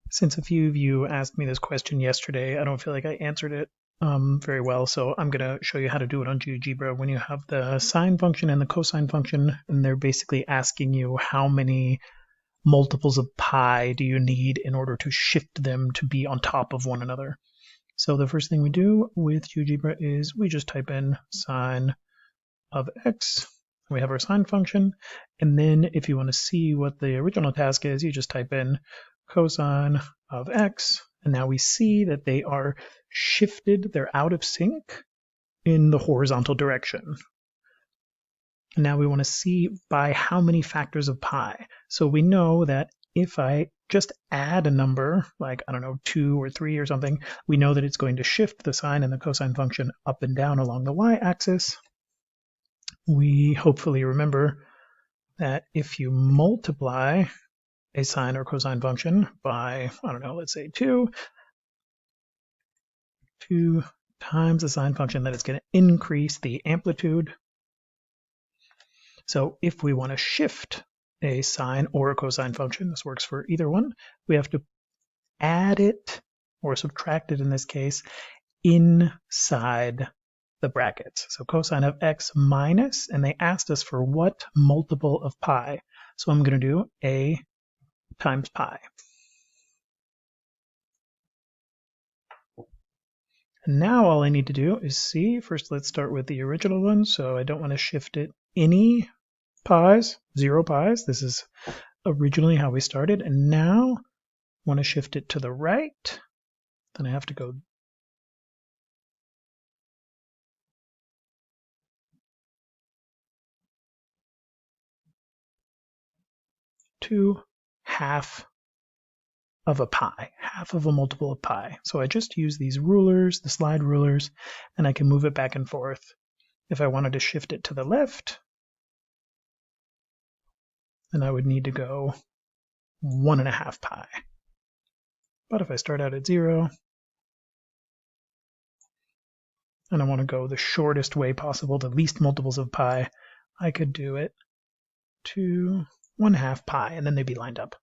Since a few of you asked me this question yesterday, I don't feel like I answered it very well, so I'm going to show you how to do it on GeoGebra. When you have the sine function and the cosine function, and they're basically asking you how many multiples of pi do you need in order to shift them to be on top of one another. So the first thing we do with GeoGebra is we just type in sine of x. We have our sine function, and then if you want to see what the original task is, you just type in cosine of x, and now we see that they are shifted, they're out of sync in the horizontal direction. And now we want to see by how many factors of pi. So we know that if I just add a number, like, I don't know, 2 or 3 or something, we know that it's going to shift the sine and the cosine function up and down along the y-axis. We hopefully remember that if you multiply a sine or cosine function by, I don't know, let's say 2 times the sine function, that it's going to increase the amplitude. So if we want to shift a sine or a cosine function, this works for either one, we have to add it, or subtract it in this case, inside the brackets. So cosine of x minus, and they asked us for what multiple of pi. So I'm going to do a times pi. And now all I need to do is see, first let's start with the original one, so I don't want to shift it any pi's, 0 pi's. This is originally how we started, and now I want to shift it to the right. Then I have to go to half of a pi, half of a multiple of pi. So I just use these rulers, the slide rulers, and I can move it back and forth. If I wanted to shift it to the left, then I would need to go 1.5 pi. But if I start out at 0, and I want to go the shortest way possible, the least multiples of pi, I could do it to 1/2 pi, and then they'd be lined up.